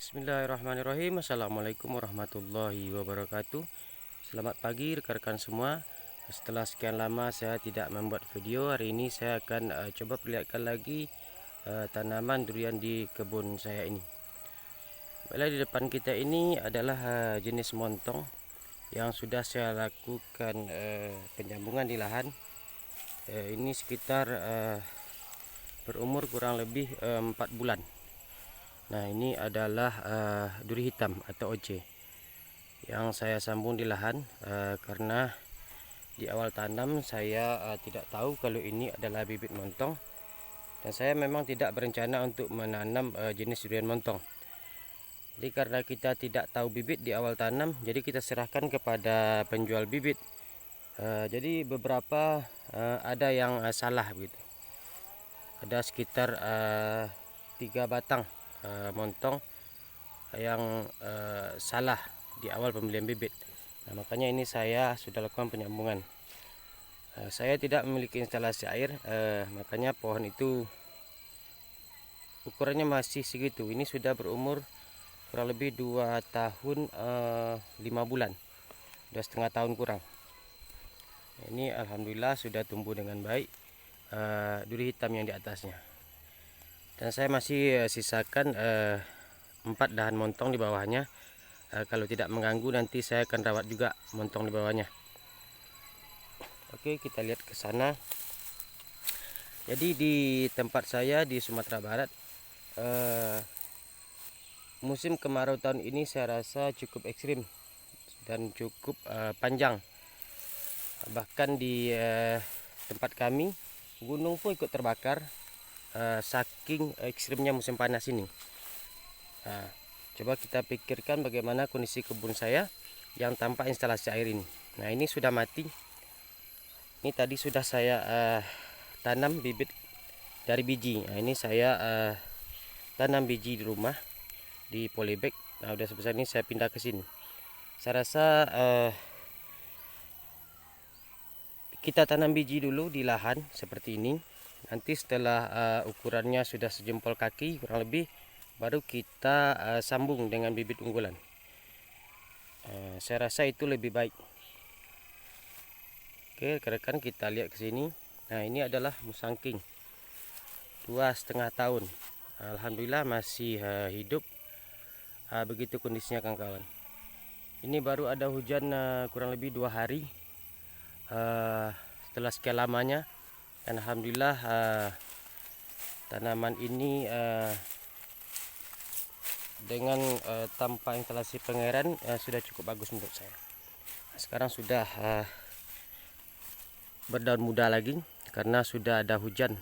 Bismillahirrahmanirrahim. Assalamualaikum warahmatullahi wabarakatuh. Selamat pagi rekan-rekan semua. Setelah sekian lama saya tidak membuat video, hari ini saya akan coba perlihatkan lagi tanaman durian di kebun saya ini. Baiklah, di depan kita ini adalah jenis montong yang sudah saya lakukan penyambungan di lahan. Ini sekitar berumur kurang lebih 4 bulan. Nah, ini adalah duri hitam atau OC yang saya sambung di lahan karena di awal tanam saya tidak tahu kalau ini adalah bibit montong, dan saya memang tidak berencana untuk menanam jenis durian montong. Jadi karena kita tidak tahu bibit di awal tanam, jadi kita serahkan kepada penjual bibit. Jadi beberapa ada yang salah begitu. Ada sekitar 3 batang montong yang salah di awal pembelian bibit. Nah, makanya ini saya sudah lakukan penyambungan. Saya tidak memiliki instalasi air, makanya pohon itu ukurannya masih segitu. Ini sudah berumur kurang lebih 2 tahun 5 bulan, 2,5 tahun kurang. Ini alhamdulillah sudah tumbuh dengan baik duri hitam yang di atasnya. Dan saya masih sisakan 4 dahan montong di bawahnya. Kalau tidak mengganggu, nanti saya akan rawat juga montong di bawahnya. Oke, kita lihat ke sana. Jadi di tempat saya di Sumatera Barat, musim kemarau tahun ini saya rasa cukup ekstrim dan cukup panjang. Bahkan di tempat kami, gunung pun ikut terbakar saking ekstrimnya musim panas ini. Nah, coba kita pikirkan bagaimana kondisi kebun saya yang tanpa instalasi air ini. Nah, ini sudah mati. Ini tadi sudah saya tanam bibit dari biji. Nah, ini saya tanam biji di rumah di polybag. Nah, udah sebesar ini saya pindah ke sini. Saya rasa kita tanam biji dulu di lahan seperti ini. Nanti setelah ukurannya sudah sejempol kaki kurang lebih, baru kita sambung dengan bibit unggulan. Saya rasa itu lebih baik. Oke, rekan-rekan, kita lihat ke sini. Nah, ini adalah musangking 2,5 tahun. Alhamdulillah masih hidup. Begitu kondisinya, kawan-kawan. Ini baru ada hujan kurang lebih 2 hari setelah sekian lamanya. Dan alhamdulillah tanaman ini dengan tanpa instalasi pengairan sudah cukup bagus menurut saya. Nah, sekarang sudah berdaun muda lagi karena sudah ada hujan.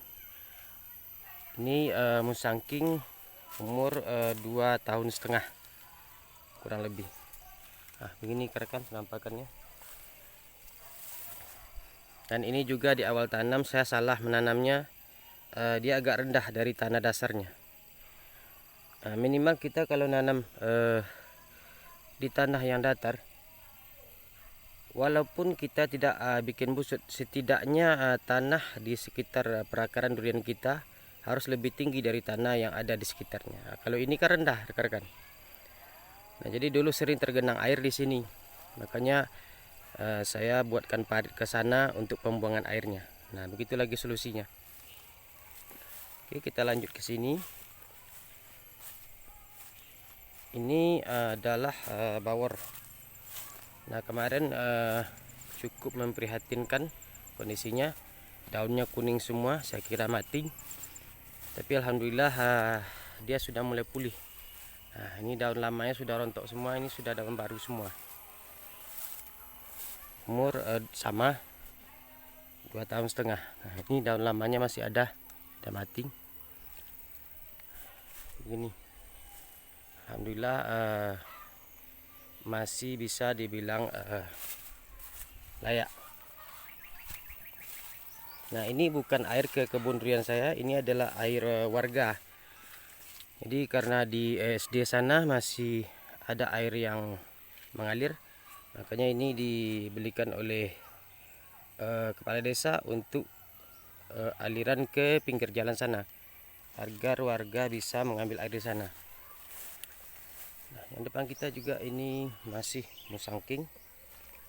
Ini musangking umur 2,5 tahun kurang lebih. Nah, begini rekan penampakannya. Dan ini juga di awal tanam saya salah menanamnya, dia agak rendah dari tanah dasarnya. Minimal kita kalau nanam di tanah yang datar, walaupun kita tidak bikin busut, setidaknya tanah di sekitar perakaran durian kita harus lebih tinggi dari tanah yang ada di sekitarnya. Kalau ini kan rendah, rekan-rekan. Nah, jadi dulu sering tergenang air di sini, makanya saya buatkan parit ke sana untuk pembuangan airnya. Nah, begitu lagi solusinya. Oke, kita lanjut ke sini. Ini adalah bawor. Nah, kemarin cukup memprihatinkan kondisinya. Daunnya kuning semua, saya kira mati. Tapi alhamdulillah dia sudah mulai pulih. Nah, ini daun lamanya sudah rontok semua, ini sudah daun baru semua. Umur sama 2,5 tahun. Nah, ini daun lamanya masih ada, sudah mati. Begini. Alhamdulillah masih bisa dibilang layak. Nah, ini bukan air ke kebun durian saya, ini adalah air warga. Jadi karena di SD sana masih ada air yang mengalir, makanya ini dibelikan oleh kepala desa untuk aliran ke pinggir jalan sana, agar warga bisa mengambil air di sana. Yang depan kita juga ini masih musangking.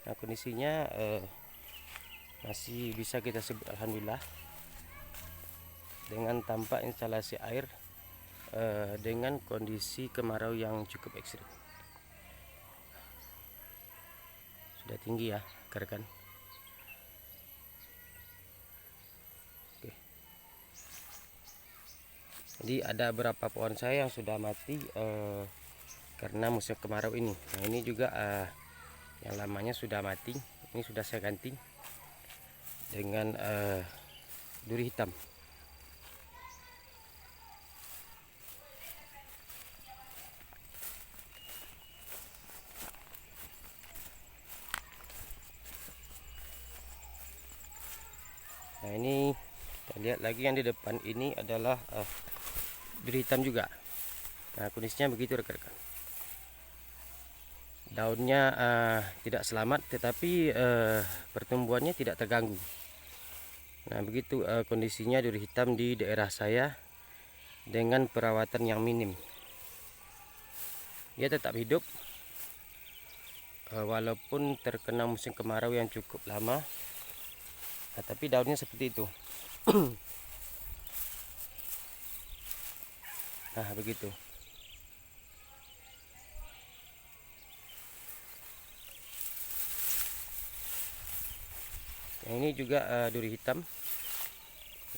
Nah, kondisinya masih bisa kita sebut alhamdulillah, dengan tanpa instalasi air, dengan kondisi kemarau yang cukup ekstrim. Sudah tinggi ya rekan. Oke. Jadi ada beberapa pohon saya yang sudah mati karena musim kemarau ini. Nah, ini juga yang lamanya sudah mati. Ini sudah saya ganti dengan duri hitam. Nah, ini kita lihat lagi yang di depan ini adalah duri hitam juga. Nah, kondisinya begitu rekan-rekan. Daunnya tidak selamat, tetapi pertumbuhannya tidak terganggu. Nah, begitu kondisinya duri hitam di daerah saya dengan perawatan yang minim. Dia tetap hidup walaupun terkena musim kemarau yang cukup lama. Nah, tapi daunnya seperti itu. Nah, begitu. Yang ini juga duri hitam.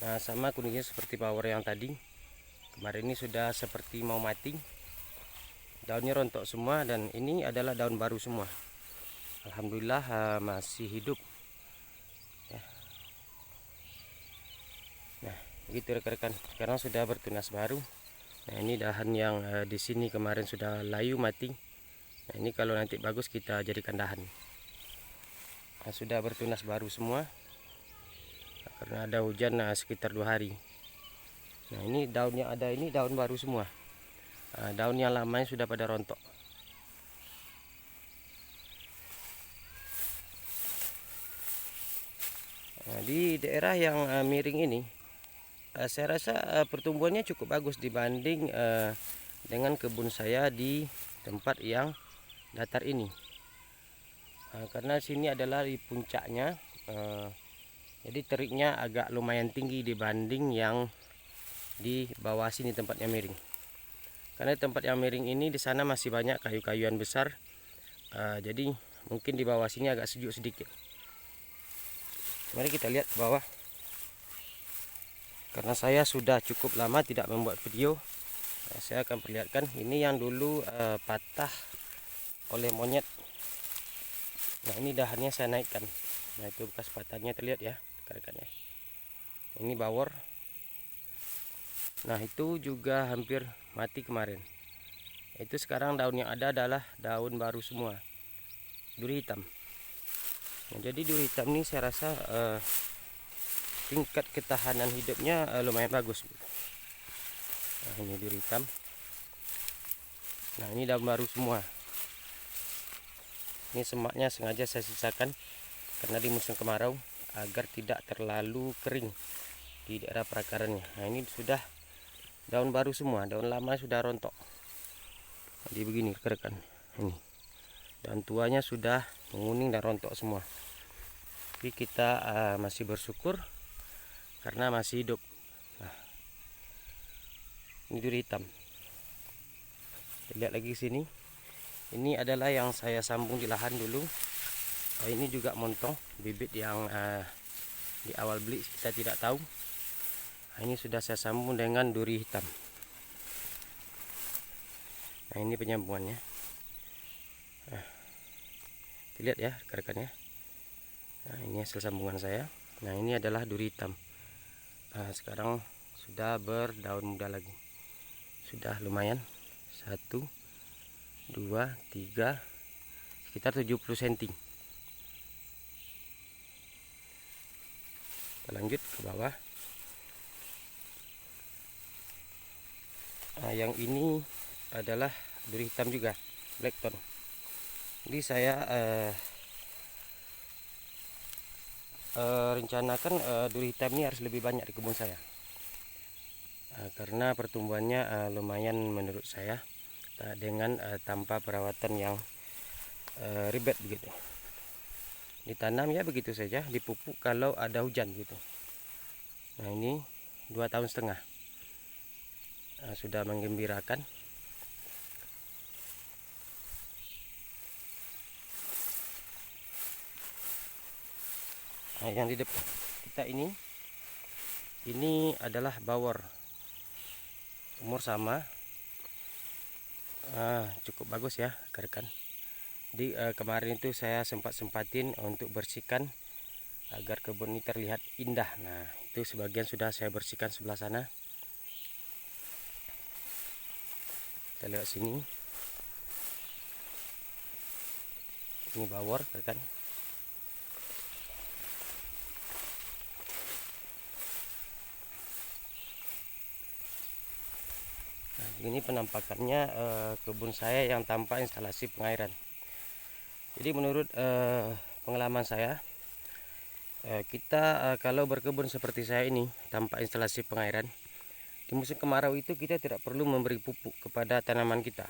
Nah, sama kuningnya seperti power yang tadi. Kemarin ini sudah seperti mau mati. Daunnya rontok semua, dan ini adalah daun baru semua. Alhamdulillah masih hidup. Ya. Nah, begitu rekan-rekan. Sekarang sudah bertunas baru. Nah, ini dahan yang di sini kemarin sudah layu mati. Nah, ini kalau nanti bagus kita jadikan dahan. Nah, sudah bertunas baru semua karena ada hujan sekitar 2 hari. Nah, ini daun yang ada ini daun baru semua. Daun yang lamanya sudah pada rontok. Nah, di daerah yang miring ini saya rasa pertumbuhannya cukup bagus dibanding dengan kebun saya di tempat yang datar ini. Karena sini adalah di puncaknya, jadi teriknya agak lumayan tinggi dibanding yang di bawah sini tempatnya miring. Karena tempat yang miring ini di sana masih banyak kayu-kayuan besar, jadi mungkin di bawah sini agak sejuk sedikit. Mari kita lihat ke bawah. Karena saya sudah cukup lama tidak membuat video, saya akan perlihatkan. Ini yang dulu patah oleh monyet. Nah, ini dahannya saya naikkan. Nah, itu bekas patahnya terlihat ya rekan-rekan ya. Ini bawor. Nah, itu juga hampir mati kemarin. Itu sekarang daun yang ada adalah daun baru semua, duri hitam. Nah, jadi duri hitam ini saya rasa tingkat ketahanan hidupnya lumayan bagus. Nah, ini duri hitam. Nah, ini daun baru semua. Ini semaknya sengaja saya sisakan karena di musim kemarau agar tidak terlalu kering di daerah perakarannya. Nah, ini sudah daun baru semua, daun lama sudah rontok. Jadi begini rekan-rekan, ini daun tuanya sudah menguning dan rontok semua. Tapi kita masih bersyukur karena masih hidup. Nah, ini duri hitam. Lihat lagi sini. Ini adalah yang saya sambung di lahan dulu. Ini juga montong, bibit yang di awal beli kita tidak tahu. Nah, ini sudah saya sambung dengan duri hitam. Nah, ini penyambungannya. Nah, dilihat ya rekan-rekan ya. Nah, ini hasil sambungan saya. Nah, ini adalah duri hitam. Nah, sekarang sudah berdaun muda lagi. Sudah lumayan. 1, 2, 3, sekitar 70 cm. Kita lanjut ke bawah. Nah, yang ini adalah duri hitam juga, blackthorn. Jadi saya rencanakan duri hitam ini harus lebih banyak di kebun saya, karena pertumbuhannya lumayan menurut saya dengan tanpa perawatan yang ribet begitu. Ditanam ya begitu saja, dipupuk kalau ada hujan gitu. Nah ini 2,5 tahun sudah menggembirakan. Nah, yang di depan kita ini adalah bawor, umur sama, cukup bagus ya rekan. Jadi kemarin itu saya sempatin untuk bersihkan agar kebun ini terlihat indah. Nah itu sebagian sudah saya bersihkan sebelah sana. Kita lihat sini, ini bawor rekan. Nah, ini penampakannya kebun saya yang tanpa instalasi pengairan. Jadi menurut pengalaman saya, kita kalau berkebun seperti saya ini tanpa instalasi pengairan, di musim kemarau itu kita tidak perlu memberi pupuk kepada tanaman kita.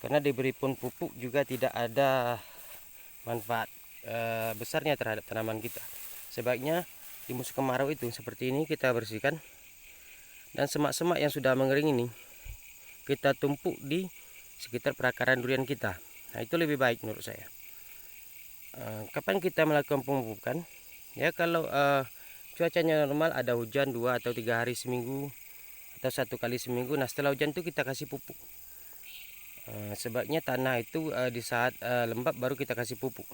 Karena diberi pun pupuk juga tidak ada manfaat besarnya terhadap tanaman kita. Sebaiknya di musim kemarau itu seperti ini kita bersihkan, dan semak-semak yang sudah mengering ini kita tumpuk di sekitar perakaran durian kita. Nah itu lebih baik menurut saya. Kapan kita melakukan pemupukan? Ya kalau cuacanya normal, ada hujan 2 atau 3 hari seminggu atau 1 kali seminggu. Nah setelah hujan itu kita kasih pupuk. Sebaiknya tanah itu di saat lembab baru kita kasih pupuk.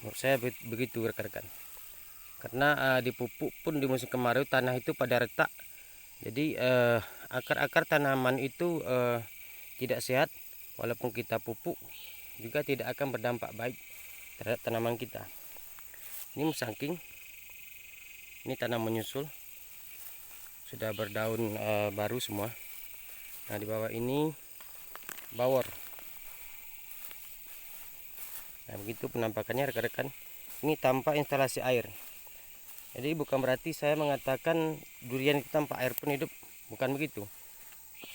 Menurut saya begitu rekan-rekan. Karena dipupuk pun di musim kemarau tanah itu pada retak. Jadi akar-akar tanaman itu tidak sehat. Walaupun kita pupuk juga tidak akan berdampak baik terhadap tanaman kita. Ini musangking, ini tanam menyusul, sudah berdaun baru semua. Nah di bawah ini bawor. Nah begitu penampakannya rekan-rekan. Ini tanpa instalasi air. Jadi bukan berarti saya mengatakan durian itu tanpa air pun hidup, bukan begitu.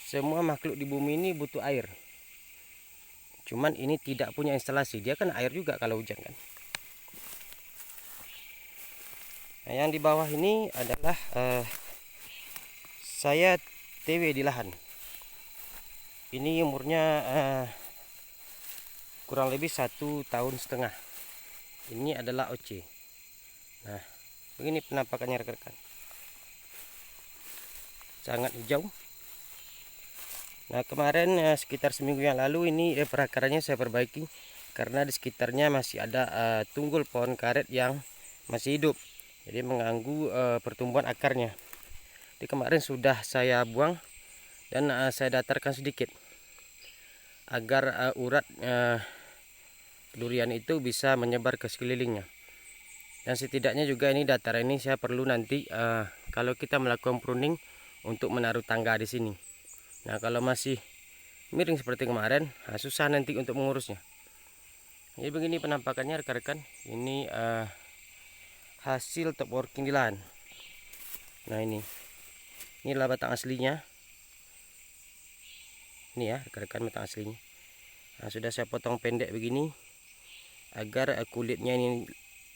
Semua makhluk di bumi ini butuh air. Cuman ini tidak punya instalasi, dia kan air juga kalau hujan kan. Nah, yang di bawah ini adalah saya TW di lahan. Ini umurnya kurang lebih 1,5 tahun. Ini adalah OC. Nah begini penampakannya rekan-rekan, sangat hijau. Nah kemarin sekitar seminggu yang lalu ini perakarannya saya perbaiki, karena di sekitarnya masih ada tunggul pohon karet yang masih hidup, jadi mengganggu pertumbuhan akarnya. Di kemarin sudah saya buang dan saya datarkan sedikit agar urat durian itu bisa menyebar ke sekelilingnya. Dan setidaknya juga ini dataran ini saya perlu nanti kalau kita melakukan pruning untuk menaruh tangga di sini. Nah kalau masih miring seperti kemarin, susah nanti untuk mengurusnya. Jadi begini penampakannya rekan-rekan. Ini hasil top working di lahan. Nah inilah batang aslinya. Ini ya rekan-rekan batang aslinya. Nah, sudah saya potong pendek begini agar kulitnya ini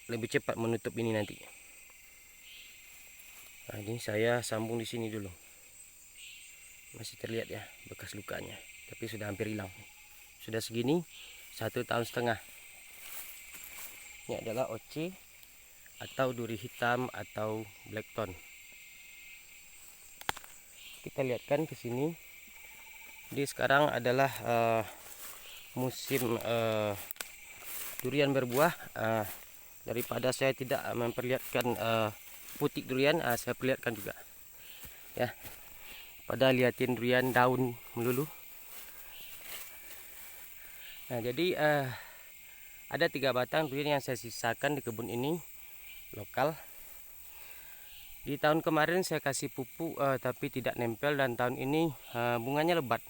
lebih cepat menutup ini nanti. Nah ini saya sambung di sini dulu. Masih terlihat ya bekas lukanya, tapi sudah hampir hilang. Sudah segini 1,5 tahun. Ini adalah OC atau duri hitam atau blackthorn. Kita lihatkan ke sini. Jadi sekarang adalah musim durian berbuah. Daripada saya tidak memperlihatkan putik durian, saya perlihatkan juga ya. Pada liatin durian daun melulu. Nah jadi ada 3 batang durian yang saya sisakan di kebun ini lokal. Di tahun kemarin saya kasih pupuk tapi tidak nempel, dan tahun ini bunganya lebat.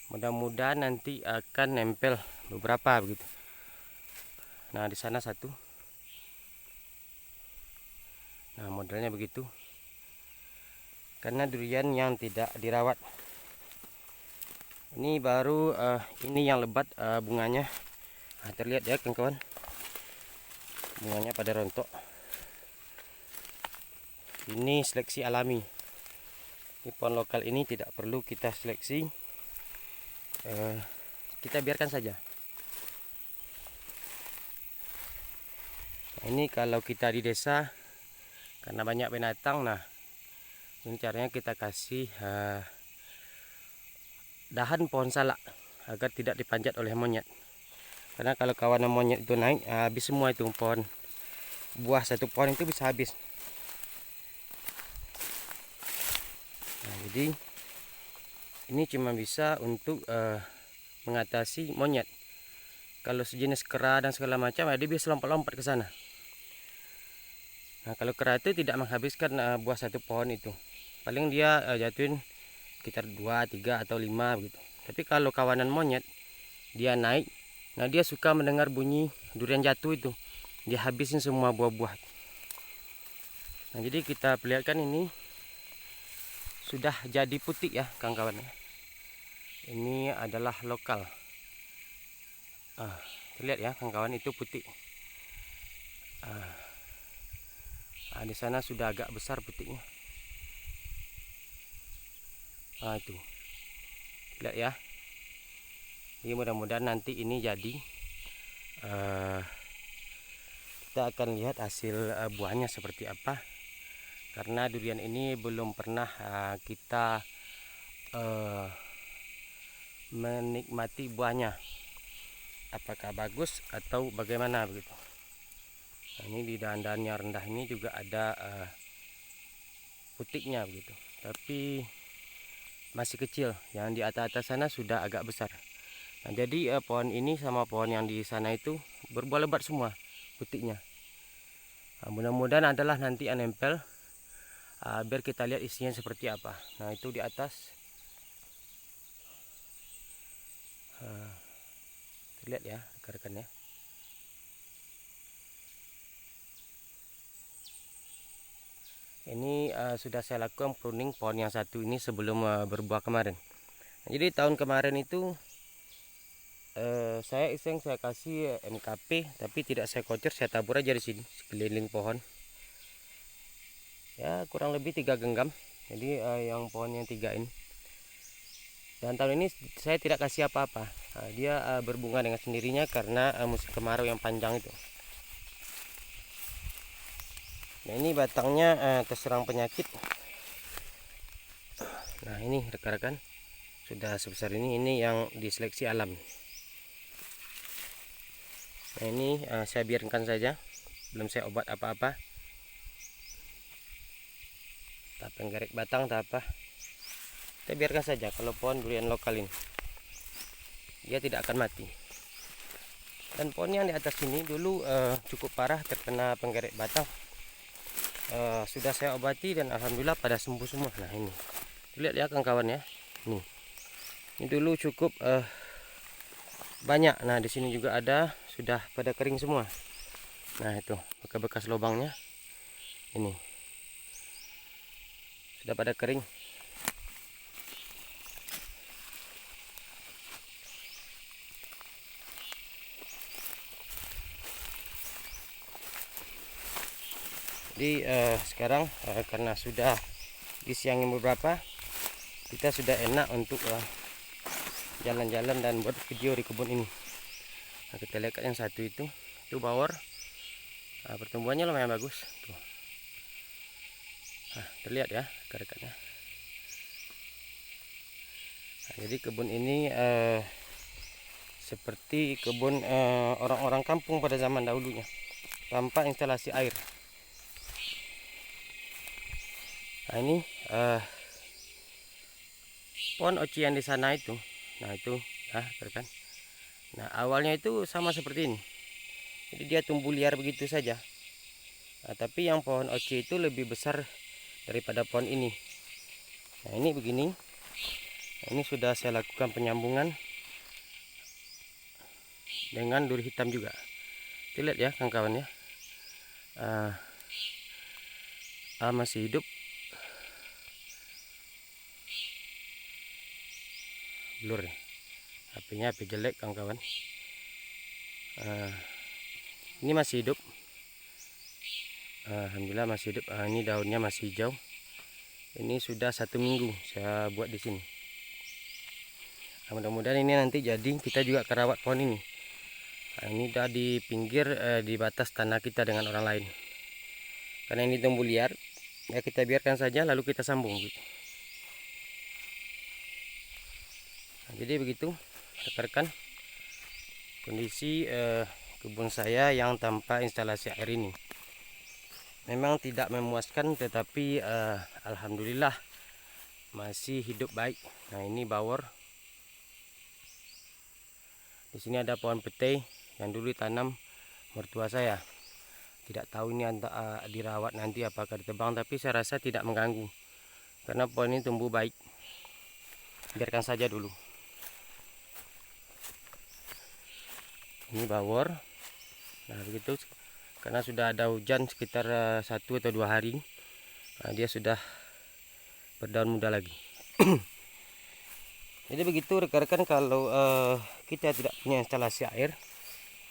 Mudah-mudahan nanti akan nempel beberapa begitu. Nah di sana satu. Nah modelnya begitu. karena durian yang tidak dirawat. Ini baru ini yang lebat bunganya. Nah, terlihat ya kawan-kawan, bunganya pada rontok. Ini seleksi alami. Ini pohon lokal ini tidak perlu kita seleksi, kita biarkan saja. Nah, ini kalau kita di desa karena banyak binatang, nah ini caranya kita kasih dahan pohon salak agar tidak dipanjat oleh monyet. Karena kalau kawanan monyet itu naik, habis semua itu pohon. Buah satu pohon itu bisa habis. Nah, jadi ini cuma bisa untuk mengatasi monyet. Kalau sejenis kera dan segala macam, dia bisa lompat-lompat ke sana. Nah, kalau kera itu tidak menghabiskan buah satu pohon itu. Paling dia jatuhin sekitar 2, 3 atau 5 begitu. Tapi kalau kawanan monyet, dia naik. Nah, dia suka mendengar bunyi durian jatuh itu. Dia habisin semua buah-buah. Nah, jadi kita perlihatkan ini sudah jadi putih ya kawan-kawan. Ini adalah lokal. Terlihat ya kawan-kawan, itu putih. Di sana sudah agak besar putihnya. Itu lihat ya. Jadi mudah-mudahan nanti ini jadi. Kita akan lihat hasil buahnya seperti apa. Karena durian ini belum pernah kita menikmati buahnya, apakah bagus atau bagaimana begitu. Nah, ini di dahan-dahan yang rendah ini juga ada putiknya begitu, tapi masih kecil. Yang di atas-atas sana sudah agak besar. Nah, jadi pohon ini sama pohon yang di sana itu berbuah lebat semua putiknya. Nah, mudah-mudahan adalah nanti nempel, biar kita lihat isinya seperti apa. Nah, itu di atas terlihat ya rekan-rekannya. Ini sudah saya lakukan pruning pohon yang satu ini sebelum berbuah kemarin. Nah, jadi tahun kemarin itu saya iseng saya kasih MKP, tapi tidak saya kocor, saya tabur aja di sini sekeliling pohon. Ya kurang lebih 3 genggam. Jadi yang pohon yang 3 ini. Dan tahun ini saya tidak kasih apa-apa. Nah, dia berbunga dengan sendirinya karena musim kemarau yang panjang itu. Nah, ini batangnya terserang penyakit. Nah, ini rekan-rekan sudah sebesar ini yang diseleksi alam. Nah, ini saya biarkan saja, belum saya obat apa-apa. Tak penggerak batang tak apa. Kita biarkan saja. Kalau pohon durian lokal ini, dia tidak akan mati. Dan pohon yang di atas ini dulu cukup parah terkena penggerak batang. Sudah saya obati dan alhamdulillah pada sembuh semua. Nah, ini lihat ya kawan-kawan ya. Ini dulu cukup banyak. Nah, di sini juga ada, sudah pada kering semua. Nah, itu bekas-bekas lubangnya. Ini sudah pada kering. Jadi sekarang karena sudah disiangin beberapa, kita sudah enak untuk jalan-jalan dan buat video di kebun ini. Nah, kita lihat yang satu itu bawor. Pertumbuhannya lumayan bagus tuh. Nah, terlihat ya rekan-rekannya. Nah, jadi kebun ini seperti kebun orang-orang kampung pada zaman dahulunya, tanpa instalasi air. Nah, ini pohon oci yang di sana itu. Nah, itu rekan. Nah, awalnya itu sama seperti ini. Jadi dia tumbuh liar begitu saja. Nah, tapi yang pohon oci itu lebih besar daripada pohon ini. Nah, ini begini. Nah, ini sudah saya lakukan penyambungan dengan duri hitam juga. Lihat ya kawan-kawan ya. Masih hidup. blur nih. HP-nya HP jelek kawan-kawan. Ini masih hidup. Alhamdulillah masih hidup. Ini daunnya masih hijau. Ini sudah 1 minggu saya buat di sini. Mudah-mudahan ini nanti jadi kita juga kerawat pohon ini. Ini udah di pinggir di batas tanah kita dengan orang lain. Karena ini tumbuh liar, ya kita biarkan saja lalu kita sambung gitu. Jadi begitu rekan-rekan kondisi kebun saya yang tanpa instalasi air ini. Memang tidak memuaskan, tetapi alhamdulillah masih hidup baik. Nah, ini bawor. Di sini ada pohon petai yang dulu ditanam mertua saya. Tidak tahu ini dirawat nanti apakah ditebang, tapi saya rasa tidak mengganggu karena pohon ini tumbuh baik. Biarkan saja dulu. Ini bawor. Nah, begitu karena sudah ada hujan sekitar 1 atau 2 hari. Dia sudah berdaun muda lagi. Jadi begitu rekan-rekan, kalau kita tidak punya instalasi air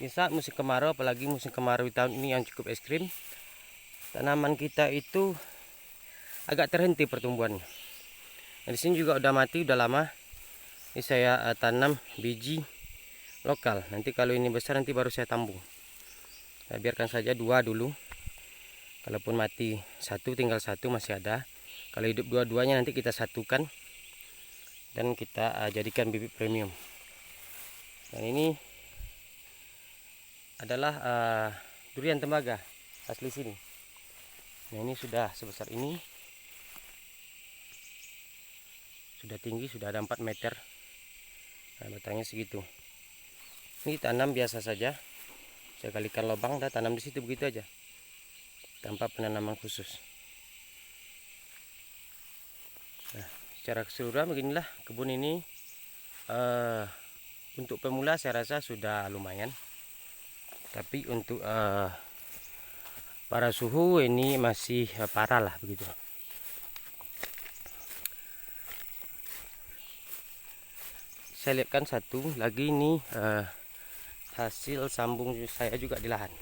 di saat musim kemarau, apalagi musim kemarau di tahun ini yang cukup ekstrim, tanaman kita itu agak terhenti pertumbuhannya. Nah, di sini juga udah mati, udah lama. Ini saya tanam biji lokal. Nanti kalau ini besar nanti baru saya tambung. Saya biarkan saja 2 dulu. Kalaupun mati 1, tinggal 1 masih ada. Kalau hidup dua-duanya nanti kita satukan dan kita jadikan bibit premium. Dan ini adalah durian tembaga asli sini. Nah, ini sudah sebesar ini, sudah tinggi, sudah ada 4 meter. Nah, batangnya segitu. Ini tanam biasa saja, saya kalikan lubang, dah tanam di situ begitu aja, tanpa penanaman khusus. Nah, secara keseluruhan beginilah kebun ini. Untuk pemula saya rasa sudah lumayan, tapi untuk para suhu ini masih parah lah begitu. Saya lihatkan satu lagi ini hasil sambung saya juga di lahan.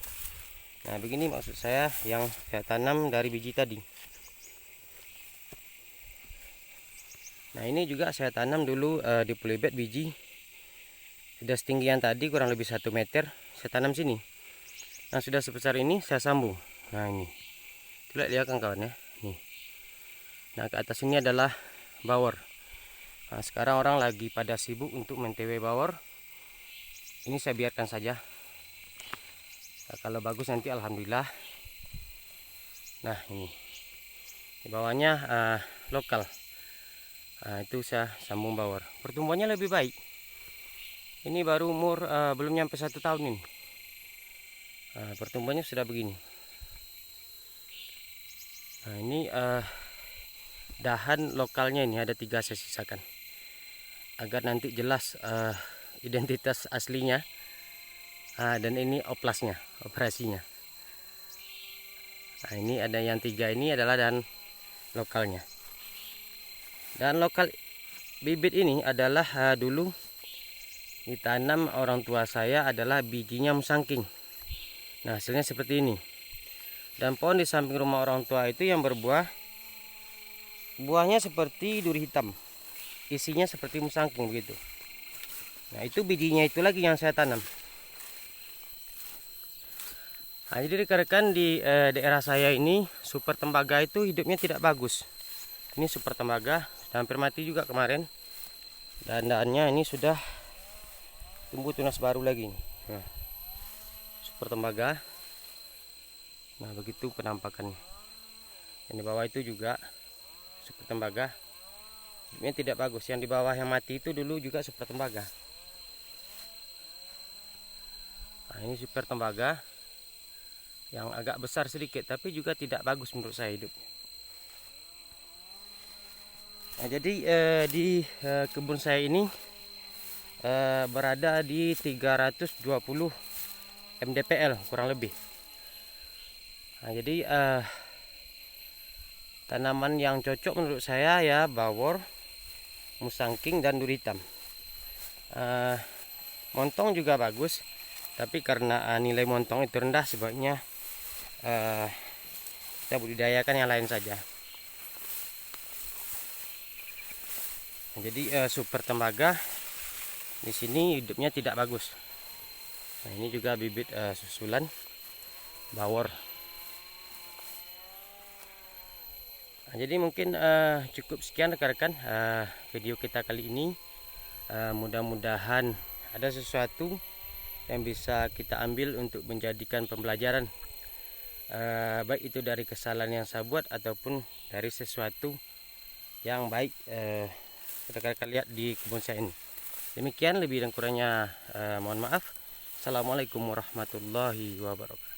Nah, begini maksud saya yang saya tanam dari biji tadi. Nah, ini juga saya tanam dulu di polybag biji sudah setinggi yang tadi, kurang lebih 1 meter. Saya tanam sini. Nah, sudah sebesar ini saya sambung. Nah, ini lihat kan kawan ya, nih. Nah, ke atas ini adalah bawor. Nah, sekarang orang lagi pada sibuk untuk men-TW bawor. Ini saya biarkan saja. Nah, kalau bagus nanti alhamdulillah. Nah, ini di bawahnya lokal. Nah, itu saya sambung bawor. Pertumbuhannya lebih baik. Ini baru umur belum nyampe 1 tahun ini. Nah, pertumbuhannya sudah begini. Nah, ini dahan lokalnya ini ada 3 saya sisakan, agar nanti jelas identitas aslinya. Dan ini oplasnya, operasinya. Nah, ini ada yang 3 ini adalah dahan lokalnya. Dan lokal bibit ini adalah dulu ditanam orang tua saya, adalah bijinya musangking. Nah, hasilnya seperti ini. Dan pohon di samping rumah orang tua itu yang berbuah, buahnya seperti duri hitam, isinya seperti musangking begitu. Nah, itu bijinya itu lagi yang saya tanam. Nah, jadi rekan-rekan di daerah saya ini super tembaga itu hidupnya tidak bagus. Ini super tembaga hampir mati juga kemarin. Dan dahannya ini sudah tumbuh tunas baru lagi. Nah, super tembaga. Nah, begitu penampakannya. Yang di bawah itu juga super tembaga. Hidupnya tidak bagus. Yang di bawah yang mati itu dulu juga super tembaga. Nah, ini super tembaga yang agak besar sedikit, tapi juga tidak bagus menurut saya hidupnya. Nah, jadi di kebun saya ini berada di 320 mdpl kurang lebih. Nah, jadi tanaman yang cocok menurut saya ya bawor, musangking dan duri hitam. Montong juga bagus, tapi karena nilai montong itu rendah, sebabnya kita budidayakan yang lain saja. Nah, jadi super tembaga di sini hidupnya tidak bagus. Nah, ini juga bibit susulan bawor. Nah, jadi mungkin cukup sekian rekan-rekan video kita kali ini. Mudah-mudahan ada sesuatu yang bisa kita ambil untuk menjadikan pembelajaran, baik itu dari kesalahan yang saya buat ataupun dari sesuatu yang baik rekan-rekan lihat di kebun saya ini. Demikian, lebih dan kurangnya mohon maaf. Assalamualaikum warahmatullahi wabarakatuh.